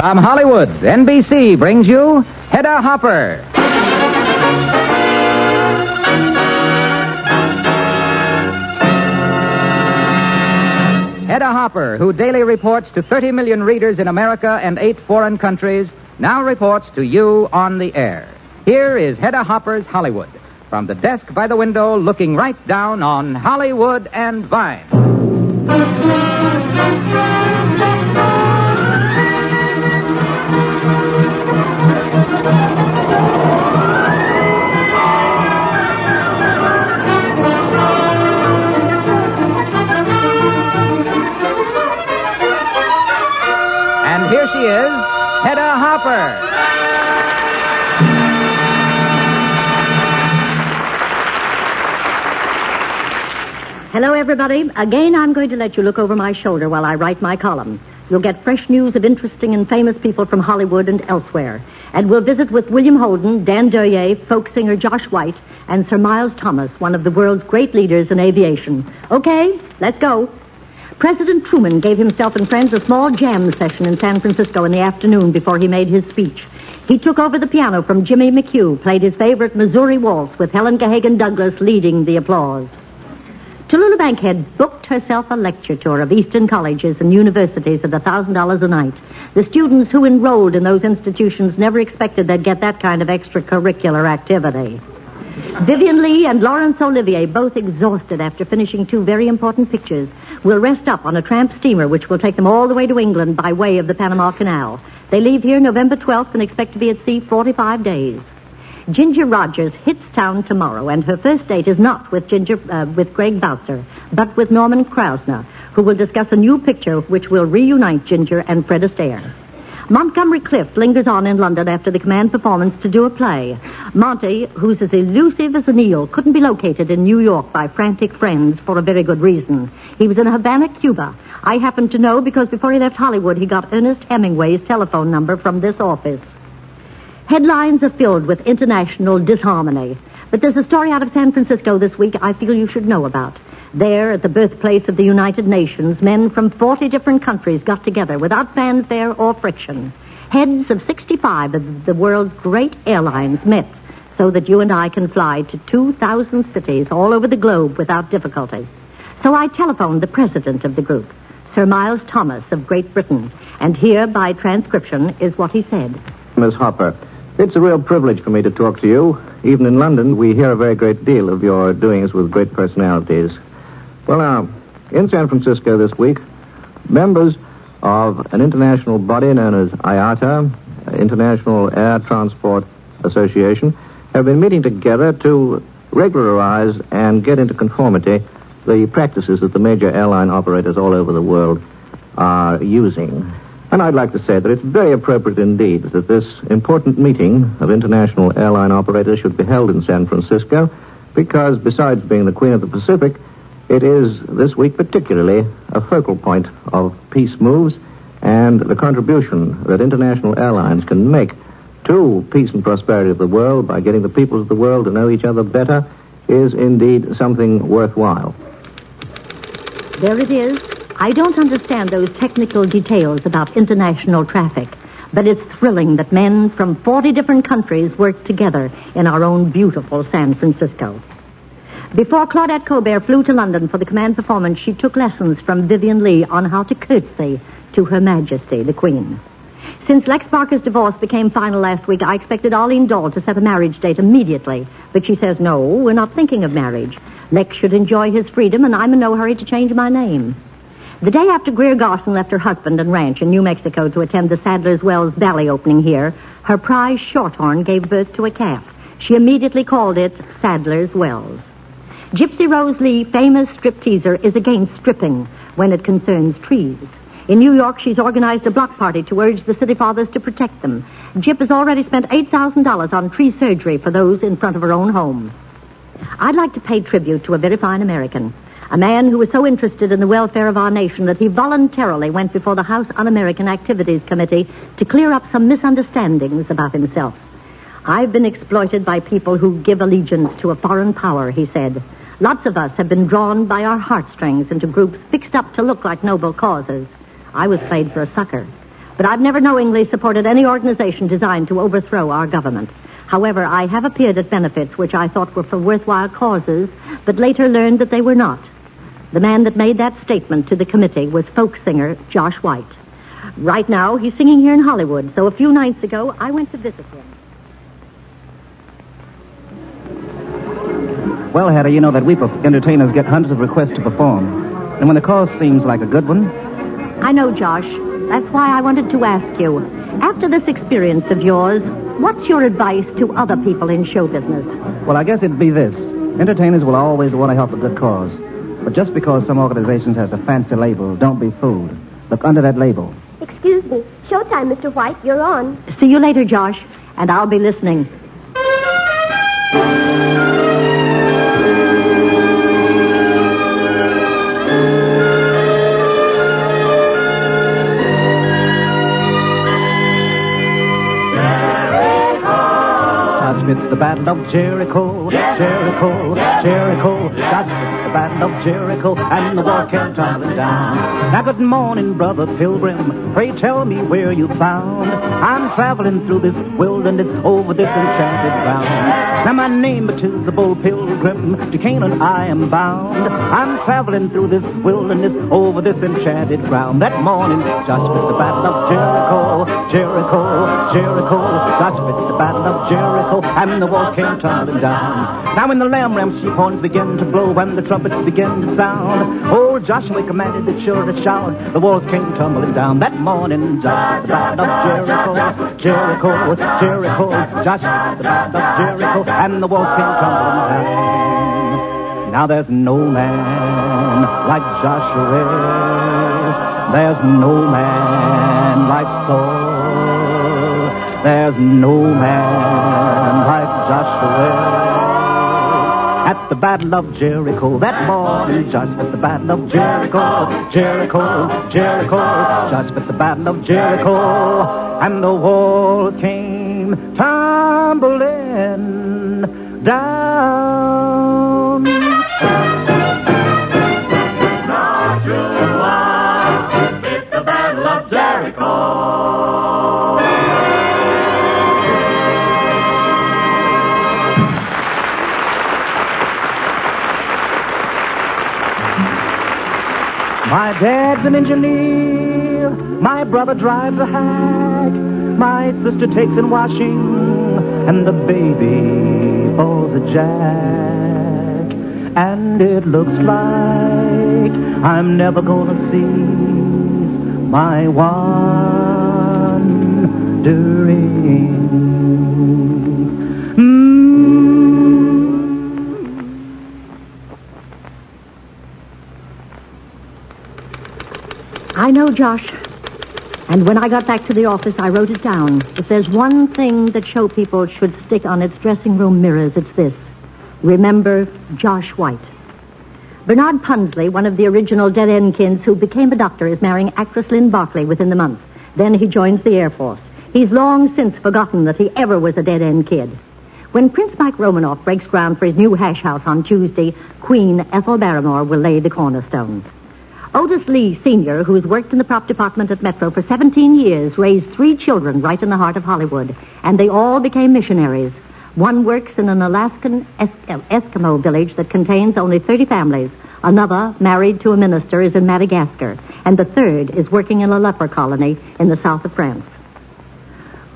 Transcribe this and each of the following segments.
From Hollywood, NBC brings you Hedda Hopper. Hedda Hopper, who daily reports to 30 million readers in America and 8 foreign countries, now reports to you on the air. Here is Hedda Hopper's Hollywood, from the desk by the window looking right down on Hollywood and Vine. And here she is, Hedda Hopper. Hello, everybody. Again, I'm going to let you look over my shoulder while I write my column. You'll get fresh news of interesting and famous people from Hollywood and elsewhere. And we'll visit with William Holden, Dan Duryea, folk singer Josh White, and Sir Miles Thomas, one of the world's great leaders in aviation. Okay, let's go. President Truman gave himself and friends a small jam session in San Francisco in the afternoon before he made his speech. He took over the piano from Jimmy McHugh, played his favorite Missouri Waltz with Helen Gahagan Douglas leading the applause. Tallulah Bankhead booked herself a lecture tour of Eastern colleges and universities at $1,000 a night. The students who enrolled in those institutions never expected they'd get that kind of extracurricular activity. Vivian Leigh and Laurence Olivier, both exhausted after finishing 2 very important pictures, will rest up on a tramp steamer which will take them all the way to England by way of the Panama Canal. They leave here November 12th and expect to be at sea 45 days. Ginger Rogers hits town tomorrow, and her first date is not with Greg Boutzer, but with Norman Krausner, who will discuss a new picture which will reunite Ginger and Fred Astaire. Montgomery Clift lingers on in London after the command performance to do a play. Monty, who's as elusive as an eel, couldn't be located in New York by frantic friends for a very good reason. He was in Havana, Cuba. I happen to know because before he left Hollywood, he got Ernest Hemingway's telephone number from this office. Headlines are filled with international disharmony. But there's a story out of San Francisco this week I feel you should know about. There, at the birthplace of the United Nations, men from 40 different countries got together without fanfare or friction. Heads of 65 of the world's great airlines met so that you and I can fly to 2,000 cities all over the globe without difficulty. So I telephoned the president of the group, Sir Miles Thomas of Great Britain, and here, by transcription, is what he said. Miss Hopper, it's a real privilege for me to talk to you. Even in London, we hear a very great deal of your doings with great personalities. Well, now, in San Francisco this week, members of an international body known as IATA, International Air Transport Association, have been meeting together to regularize and get into conformity the practices that the major airline operators all over the world are using. And I'd like to say that it's very appropriate indeed that this important meeting of international airline operators should be held in San Francisco because, besides being the Queen of the Pacific, it is, this week particularly, a focal point of peace moves and the contribution that international airlines can make to peace and prosperity of the world by getting the peoples of the world to know each other better is indeed something worthwhile. There it is. I don't understand those technical details about international traffic, but it's thrilling that men from 40 different countries work together in our own beautiful San Francisco. Before Claudette Colbert flew to London for the command performance, she took lessons from Vivian Leigh on how to curtsy to Her Majesty, the Queen. Since Lex Barker's divorce became final last week, I expected Arlene Dahl to set a marriage date immediately, but she says, no, we're not thinking of marriage. Lex should enjoy his freedom, and I'm in no hurry to change my name. The day after Greer Garson left her husband and ranch in New Mexico to attend the Sadler's Wells Ballet opening here, her prize shorthorn gave birth to a calf. She immediately called it Sadler's Wells. Gypsy Rose Lee, famous stripteaser, is against stripping when it concerns trees. In New York, she's organized a block party to urge the city fathers to protect them. Gyp has already spent $8,000 on tree surgery for those in front of her own home. I'd like to pay tribute to a very fine American. A man who was so interested in the welfare of our nation that he voluntarily went before the House Un-American Activities Committee to clear up some misunderstandings about himself. I've been exploited by people who give allegiance to a foreign power, he said. Lots of us have been drawn by our heartstrings into groups fixed up to look like noble causes. I was played for a sucker. But I've never knowingly supported any organization designed to overthrow our government. However, I have appeared at benefits which I thought were for worthwhile causes, but later learned that they were not. The man that made that statement to the committee was folk singer Josh White. Right now, he's singing here in Hollywood, so a few nights ago, I went to visit him. Well, Hedda, you know that we entertainers get hundreds of requests to perform. And when the cause seems like a good one... I know, Josh. That's why I wanted to ask you. After this experience of yours, what's your advice to other people in show business? Well, I guess it'd be this. Entertainers will always want to help a good cause. But just because some organizations has a fancy label, don't be fooled. Look under that label. Excuse me. Showtime, Mr. White. You're on. See you later, Josh. And I'll be listening. It's the Battle of Jericho, Jericho, Jericho. That's the Battle of Jericho, and the wall came tumbling down. Now, good morning, brother Pilgrim. Pray tell me where you found. I'm traveling through this wilderness over this enchanted ground. Now, my name is the bold Pilgrim. To Canaan I am bound. I'm traveling through this wilderness over this enchanted ground. That morning, just with the Battle of Jericho, Jericho, Jericho. Just with the Battle of Jericho, and the walls came tumbling down. Now when the lamb sheep horns began to blow and the trumpets began to sound, old Joshua commanded the children to shout. The walls came tumbling down. That morning, just the Battle of Jericho, Jericho, Jericho. Just the Battle of Jericho, and the walls came tumbling down. Now there's no man like Joshua. There's no man like Saul. There's no man like Joshua. At the Battle of Jericho, that morning, just at the Battle of Jericho, Jericho, Jericho, just at the Battle of Jericho, and the wall came tumbling down. Joshua, it's the Battle of Jericho. My dad's an engineer, my brother drives a hack, my sister takes in washing, and the baby falls a jack. And it looks like I'm never gonna see my wandering. I know, Josh. And when I got back to the office, I wrote it down. If there's one thing that show people should stick on its dressing room mirrors, it's this. Remember Josh White. Bernard Punsley, one of the original Dead End Kids who became a doctor, is marrying actress Lynn Barclay within the month. Then he joins the Air Force. He's long since forgotten that he ever was a Dead End Kid. When Prince Mike Romanoff breaks ground for his new hash house on Tuesday, Queen Ethel Barrymore will lay the cornerstone. Otis Lee, Sr., who's worked in the prop department at Metro for 17 years, raised 3 children right in the heart of Hollywood, and they all became missionaries. One works in an Alaskan Eskimo village that contains only 30 families. Another, married to a minister, is in Madagascar, and the third is working in a leper colony in the south of France.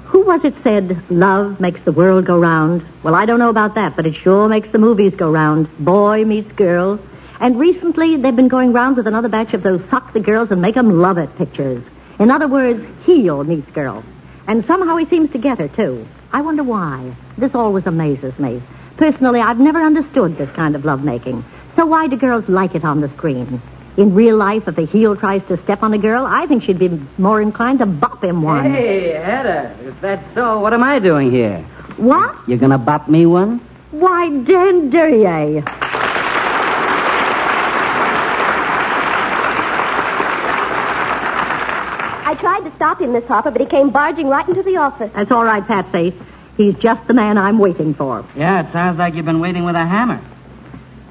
Who was it said, love makes the world go round? Well, I don't know about that, but it sure makes the movies go round. Boy meets girl. And recently, they've been going round with another batch of those sock the girls and make 'em love it pictures. In other words, heel meets girl. And somehow he seems to get her, too. I wonder why. This always amazes me. Personally, I've never understood this kind of lovemaking. So why do girls like it on the screen? In real life, if a heel tries to step on a girl, I think she'd be more inclined to bop him one. Hey, Hedda, if that's so, what am I doing here? What? You gonna bop me one? Why, Dan Duryea. I tried to stop him, Miss Hopper, but he came barging right into the office. That's all right, Patsy. He's just the man I'm waiting for. Yeah, it sounds like you've been waiting with a hammer.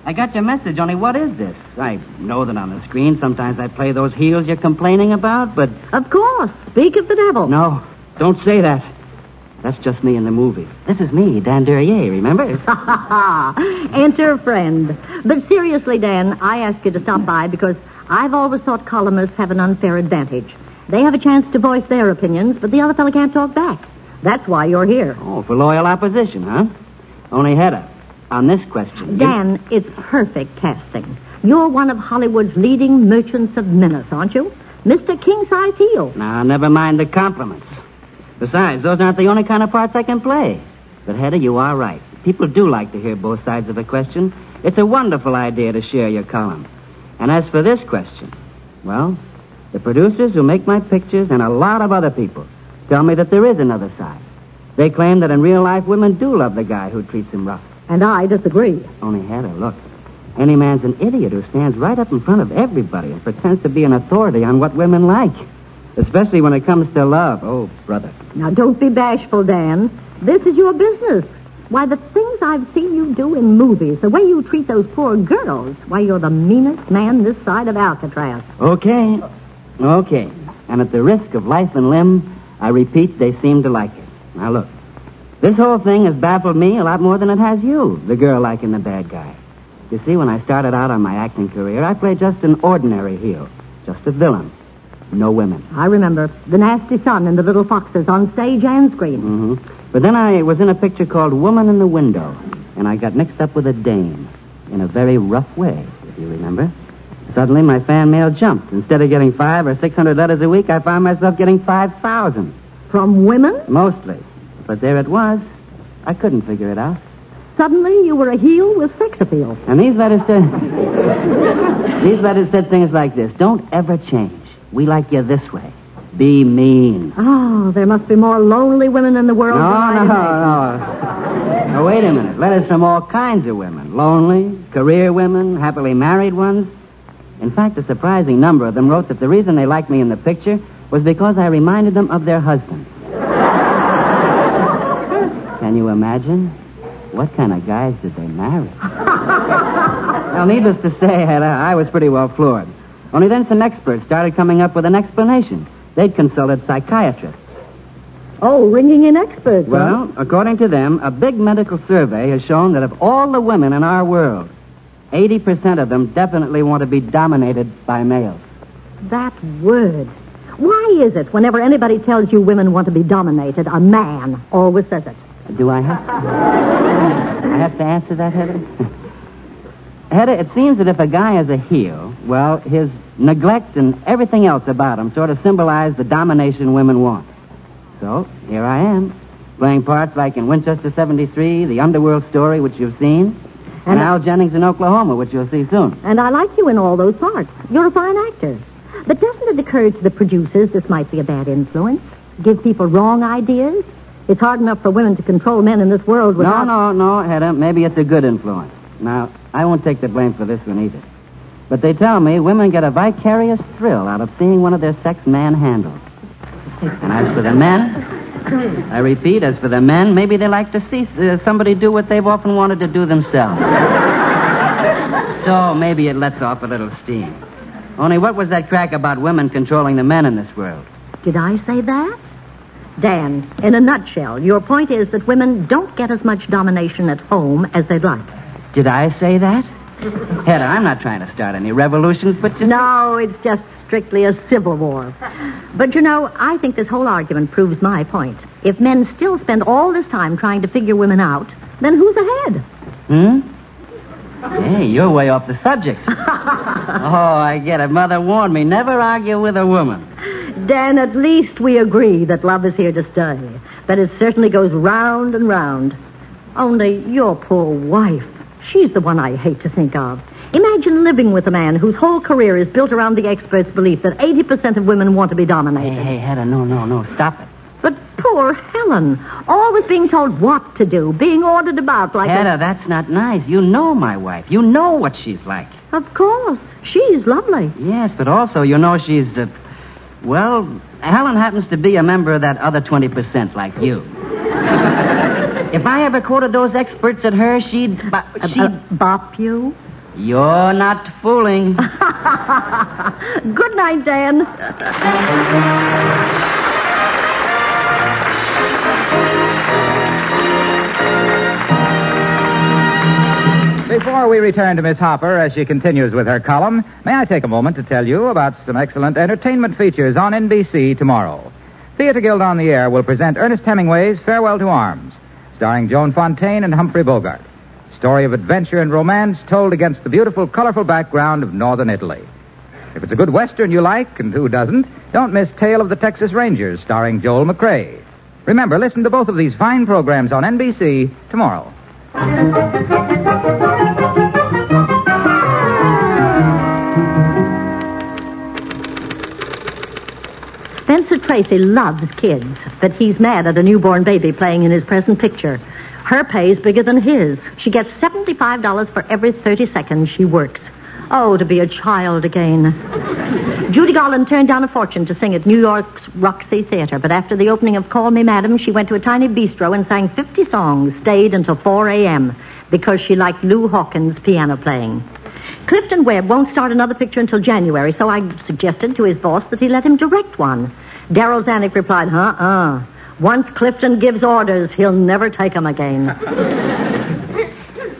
I got your message, only what is this? I know that on the screen sometimes I play those heels you're complaining about, but... Of course. Speak of the devil. No, don't say that. That's just me in the movies. This is me, Dan Duryea, remember? Enter a friend. But seriously, Dan, I asked you to stop by because I've always thought columnists have an unfair advantage. They have a chance to voice their opinions, but the other fellow can't talk back. That's why you're here. Oh, for loyal opposition, huh? Only Hedda, on this question... Dan, it's perfect casting. You're one of Hollywood's leading merchants of menace, aren't you? Mr. King-size heel. Now, never mind the compliments. Besides, those aren't the only kind of parts I can play. But, Hedda, you are right. People do like to hear both sides of a question. It's a wonderful idea to share your column. And as for this question, well, the producers who make my pictures and a lot of other people tell me that there is another side. They claim that in real life, women do love the guy who treats them rough. And I disagree. Only, Hedda, look. Any man's an idiot who stands right up in front of everybody and pretends to be an authority on what women like. Especially when it comes to love. Oh, brother. Now, don't be bashful, Dan. This is your business. Why, the things I've seen you do in movies, the way you treat those poor girls, why, you're the meanest man this side of Alcatraz. Okay. And at the risk of life and limb, I repeat, they seem to like it. Now, look. This whole thing has baffled me a lot more than it has you, the girl liking the bad guy. You see, when I started out on my acting career, I played just an ordinary heel. Just a villain. No women. I remember. The Nasty Son and the Little Foxes on stage and screen. Mm-hmm. But then I was in a picture called Woman in the Window, and I got mixed up with a dame in a very rough way, if you remember. Suddenly, my fan mail jumped. Instead of getting 500 or 600 letters a week, I found myself getting 5,000. From women? Mostly. But there it was. I couldn't figure it out. Suddenly, you were a heel with sex appeal. And these letters said things like this. Don't ever change. We like you this way. Be mean. Oh, there must be more lonely women in the world than I imagine. No, wait a minute. Letters from all kinds of women. Lonely, career women, happily married ones. In fact, a surprising number of them wrote that the reason they liked me in the picture was because I reminded them of their husbands. Can you imagine? What kind of guys did they marry? Well, needless to say, Hedda, I was pretty well floored. Only then some experts started coming up with an explanation. They'd consulted psychiatrists. Oh, ringing in experts, Well, according to them, a big medical survey has shown that of all the women in our world, 80% of them definitely want to be dominated by males. That word. Why is it whenever anybody tells you women want to be dominated, a man always says it? Do I have to? I have to answer that, Hedda? Hedda, it seems that if a guy is a heel, well, his neglect and everything else about him sort of symbolize the domination women want. So, here I am, playing parts like in Winchester 73, The Underworld Story, which you've seen, and Al Jennings in Oklahoma, which you'll see soon. And I like you in all those parts. You're a fine actor. But doesn't it occur to the producers this might be a bad influence? Give people wrong ideas? It's hard enough for women to control men in this world without... No, Hedda. Maybe it's a good influence. Now, I won't take the blame for this one either. But they tell me women get a vicarious thrill out of seeing one of their sex manhandled. And as for the men, I repeat, as for the men, maybe they like to see somebody do what they've often wanted to do themselves. So maybe it lets off a little steam. Only what was that crack about women controlling the men in this world? Did I say that? Dan, in a nutshell, your point is that women don't get as much domination at home as they'd like. Did I say that? Hedda, I'm not trying to start any revolutions, but just... No, it's just strictly a civil war. But, you know, I think this whole argument proves my point. If men still spend all this time trying to figure women out, then who's ahead? Hey, you're way off the subject. Oh, I get it. Mother warned me, never argue with a woman. Dan, at least we agree that love is here to stay. That it certainly goes round and round. Only your poor wife, she's the one I hate to think of. Imagine living with a man whose whole career is built around the expert's belief that 80% of women want to be dominated. Hey, Hedda, no, stop it. But poor Helen, always being told what to do, being ordered about like Hedda, that's not nice. You know my wife. You know what she's like. Of course. She's lovely. Yes, but also you know she's, well, Helen happens to be a member of that other 20% like you. If I ever quoted those experts at her, she'd bop you? You're not fooling. Good night, Dan. Before we return to Miss Hopper as she continues with her column, may I take a moment to tell you about some excellent entertainment features on NBC tomorrow. Theater Guild on the Air will present Ernest Hemingway's Farewell to Arms, starring Joan Fontaine and Humphrey Bogart. Story of adventure and romance told against the beautiful, colorful background of northern Italy. If it's a good Western you like, and who doesn't, don't miss Tale of the Texas Rangers, starring Joel McRae. Remember, listen to both of these fine programs on NBC tomorrow. Spencer Tracy loves kids, but he's mad at a newborn baby playing in his present picture. Her pay's bigger than his. She gets $75 for every 30 seconds she works. Oh, to be a child again. Judy Garland turned down a fortune to sing at New York's Roxy Theater, but after the opening of Call Me Madam, she went to a tiny bistro and sang 50 songs, stayed until 4 a.m., because she liked Lou Hawkins' piano playing. Clifton Webb won't start another picture until January, so I suggested to his boss that he let him direct one. Darryl Zanuck replied, Once Clifton gives orders, he'll never take them again.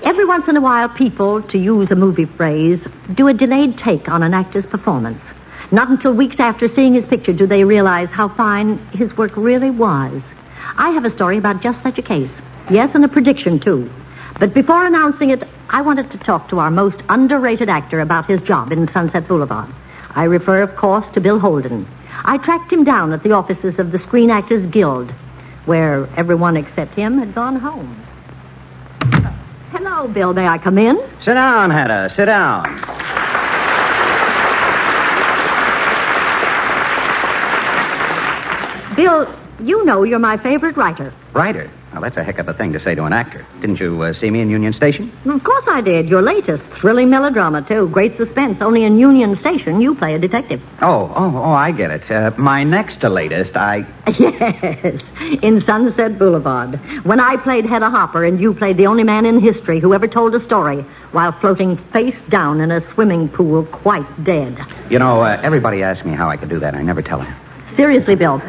Every once in a while, people, to use a movie phrase, do a delayed take on an actor's performance. Not until weeks after seeing his picture do they realize how fine his work really was. I have a story about just such a case. Yes, and a prediction, too. But before announcing it, I wanted to talk to our most underrated actor about his job in Sunset Boulevard. I refer, of course, to Bill Holden. I tracked him down at the offices of the Screen Actors Guild, where everyone except him had gone home. Hello, Bill. May I come in? Sit down, Hedda. Sit down. Bill, you know you're my favorite writer. Writer? Well, that's a heck of a thing to say to an actor. Didn't you see me in Union Station? Of course I did. Your latest. Thrilling melodrama, too. Great suspense. Only in Union Station, you play a detective. Oh, I get it. My next to latest, Yes, in Sunset Boulevard. When I played Hedda Hopper and you played the only man in history who ever told a story while floating face down in a swimming pool quite dead. You know, everybody asks me how I could do that. I never tell them. Seriously, Bill,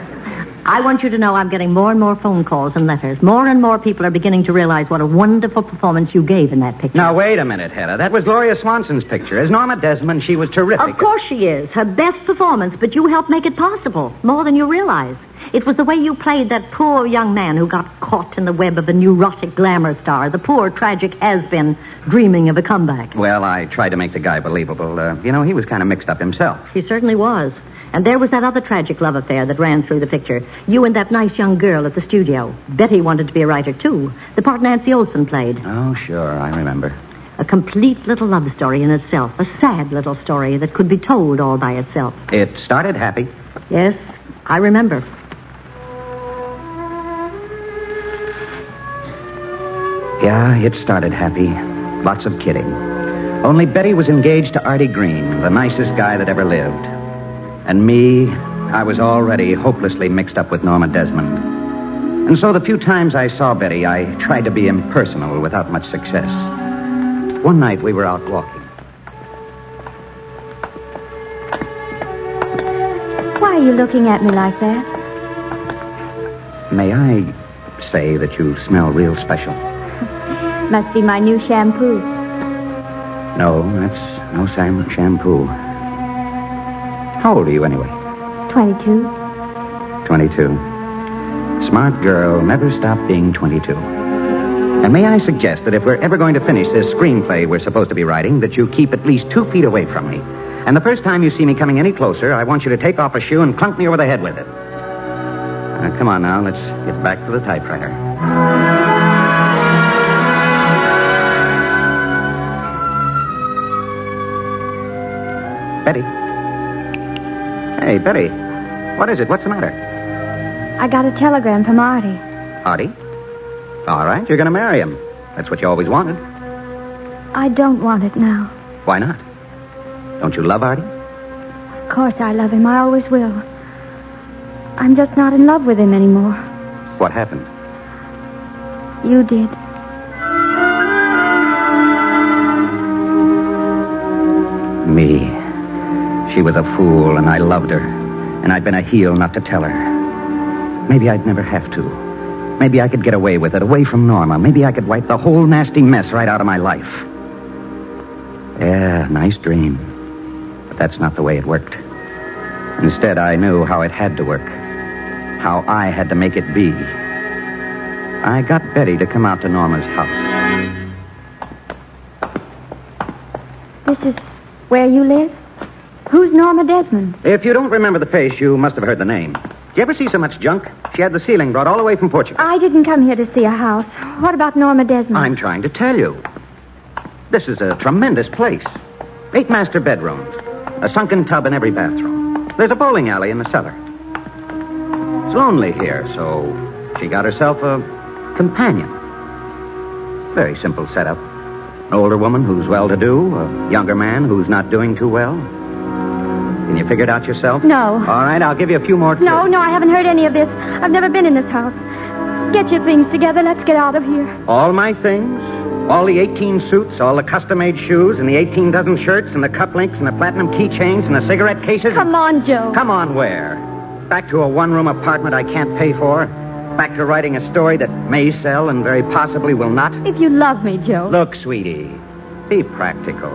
I want you to know I'm getting more and more phone calls and letters. More and more people are beginning to realize what a wonderful performance you gave in that picture. Now, wait a minute, Hedda. That was Gloria Swanson's picture. As Norma Desmond, she was terrific. Of course she is. Her best performance, but you helped make it possible. More than you realize. It was the way you played that poor young man who got caught in the web of a neurotic glamour star. The poor, tragic has-been dreaming of a comeback. Well, I tried to make the guy believable. He was kind of mixed up himself. He certainly was. And there was that other tragic love affair that ran through the picture. You and that nice young girl at the studio. Betty wanted to be a writer, too. The part Nancy Olson played. Oh, sure, I remember. A complete little love story in itself. A sad little story that could be told all by itself. It started happy. Yes, I remember. Yeah, it started happy. Lots of kidding. Only Betty was engaged to Artie Green, the nicest guy that ever lived. And me, I was already hopelessly mixed up with Norma Desmond. And so the few times I saw Betty, I tried to be impersonal without much success. One night we were out walking. Why are you looking at me like that? May I say that you smell real special? Must be my new shampoo. No, that's no shampoo. How old are you, anyway? 22. 22. Smart girl, never stop being 22. And may I suggest that if we're ever going to finish this screenplay we're supposed to be writing, that you keep at least 2 feet away from me. And the first time you see me coming any closer, I want you to take off a shoe and clunk me over the head with it. Now, come on now, let's get back to the typewriter. Betty. Hey, Betty. What is it? What's the matter? I got a telegram from Artie. Artie? All right, you're going to marry him. That's what you always wanted. I don't want it now. Why not? Don't you love Artie? Of course I love him. I always will. I'm just not in love with him anymore. What happened? You did. me. She was a fool, and I loved her. And I'd been a heel not to tell her. Maybe I'd never have to. Maybe I could get away with it, away from Norma. Maybe I could wipe the whole nasty mess right out of my life. Yeah, nice dream. But that's not the way it worked. Instead, I knew how it had to work. How I had to make it be. I got Betty to come out to Norma's house. This is where you live? Who's Norma Desmond? If you don't remember the face, you must have heard the name. You ever see so much junk? She had the ceiling brought all the way from Portugal. I didn't come here to see a house. What about Norma Desmond? I'm trying to tell you. This is a tremendous place. 8 master bedrooms. A sunken tub in every bathroom. There's a bowling alley in the cellar. It's lonely here, so she got herself a companion. Very simple setup. An older woman who's well-to-do, a younger man who's not doing too well. Can you figure it out yourself? No. All right, I'll give you a few more tips. No, I haven't heard any of this. I've never been in this house. Get your things together. Let's get out of here. All my things? All the 18 suits, all the custom-made shoes, and the 18 dozen shirts, and the cufflinks, and the platinum keychains, and the cigarette cases? Come on, Joe. Come on, where? Back to a one-room apartment I can't pay for? Back to writing a story that may sell and very possibly will not? If you love me, Joe. Look, sweetie, be practical.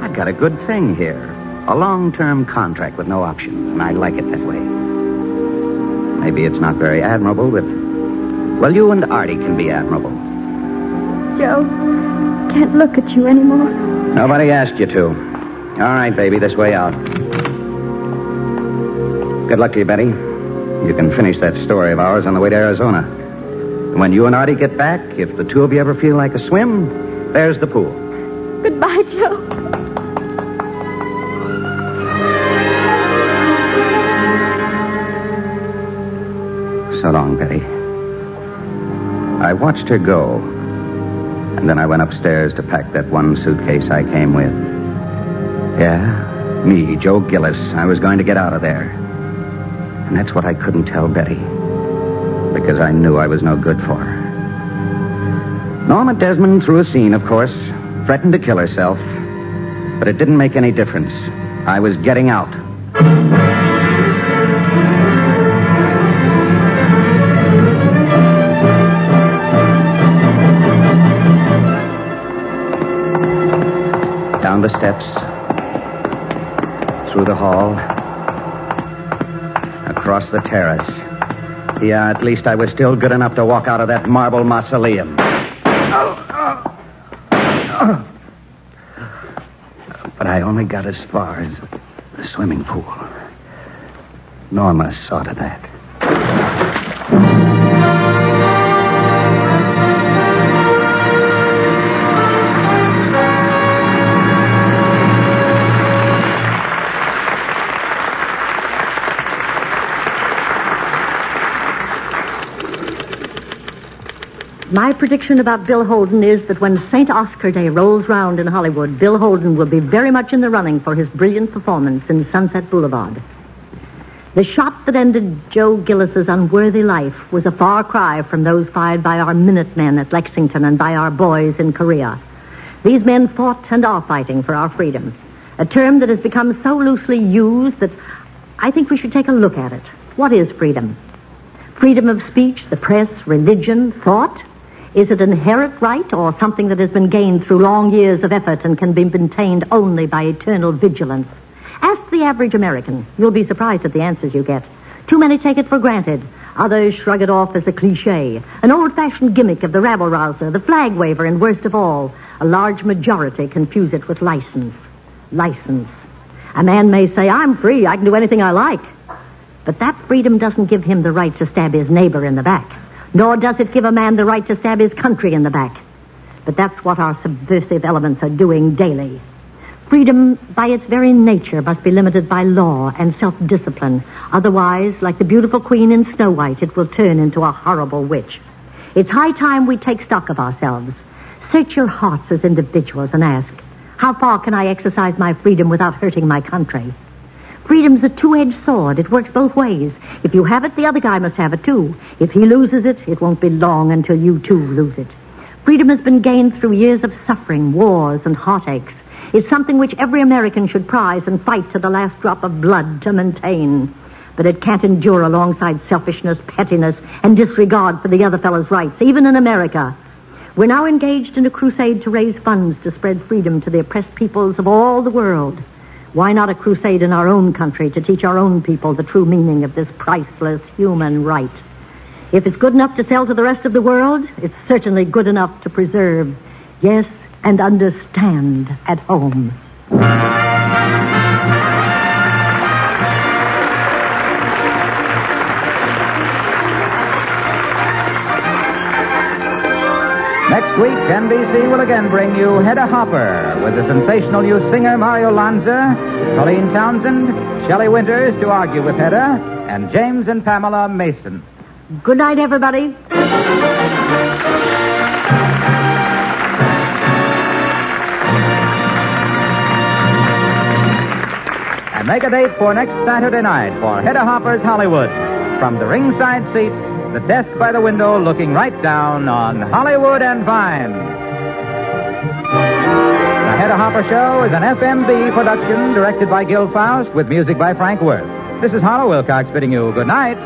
I've got a good thing here. A long-term contract with no options, and I like it that way. Maybe it's not very admirable, but... well, you and Artie can be admirable. Joe, can't look at you anymore. Nobody asked you to. All right, baby, this way out. Good luck to you, Betty. You can finish that story of ours on the way to Arizona. And when you and Artie get back, if the two of you ever feel like a swim, there's the pool. Goodbye, Joe. So long, Betty. I watched her go, and then I went upstairs to pack that one suitcase I came with. Yeah, me, Joe Gillis. I was going to get out of there. And that's what I couldn't tell Betty, because I knew I was no good for her. Norma Desmond threw a scene, of course, threatened to kill herself, but it didn't make any difference. I was getting out. Down the steps, through the hall, across the terrace. Yeah, at least I was still good enough to walk out of that marble mausoleum. But I only got as far as the swimming pool. Norma saw to that. My prediction about Bill Holden is that when St. Oscar Day rolls round in Hollywood, Bill Holden will be very much in the running for his brilliant performance in Sunset Boulevard. The shot that ended Joe Gillis's unworthy life was a far cry from those fired by our Minutemen at Lexington and by our boys in Korea. These men fought and are fighting for our freedom, a term that has become so loosely used that I think we should take a look at it. What is freedom? Freedom of speech, the press, religion, thought? Is it an inherent right or something that has been gained through long years of effort and can be maintained only by eternal vigilance? Ask the average American. You'll be surprised at the answers you get. Too many take it for granted. Others shrug it off as a cliché, an old-fashioned gimmick of the rabble-rouser, the flag waver, and worst of all, a large majority confuse it with license. License. A man may say, I'm free, I can do anything I like. But that freedom doesn't give him the right to stab his neighbor in the back. Nor does it give a man the right to stab his country in the back. But that's what our subversive elements are doing daily. Freedom, by its very nature, must be limited by law and self-discipline. Otherwise, like the beautiful queen in Snow White, it will turn into a horrible witch. It's high time we take stock of ourselves. Search your hearts as individuals and ask, how far can I exercise my freedom without hurting my country? Freedom's a two-edged sword. It works both ways. If you have it, the other guy must have it too. If he loses it, it won't be long until you too lose it. Freedom has been gained through years of suffering, wars, and heartaches. is something which every American should prize and fight to the last drop of blood to maintain. But it can't endure alongside selfishness, pettiness, and disregard for the other fellow's rights, even in America. We're now engaged in a crusade to raise funds to spread freedom to the oppressed peoples of all the world. Why not a crusade in our own country to teach our own people the true meaning of this priceless human right? If it's good enough to sell to the rest of the world, it's certainly good enough to preserve, yes, and understand at home. Next week, NBC will again bring you Hedda Hopper with the sensational new singer Mario Lanza, Colleen Townsend, Shelley Winters to argue with Hedda, and James and Pamela Mason. Good night, everybody. And make a date for next Saturday night for Hedda Hopper's Hollywood. From the ringside seat, the desk by the window looking right down on Hollywood and Vine. The Hedda Hopper Show is an FMB production directed by Gil Faust with music by Frank Worth. This is Harlow Wilcox bidding you good night.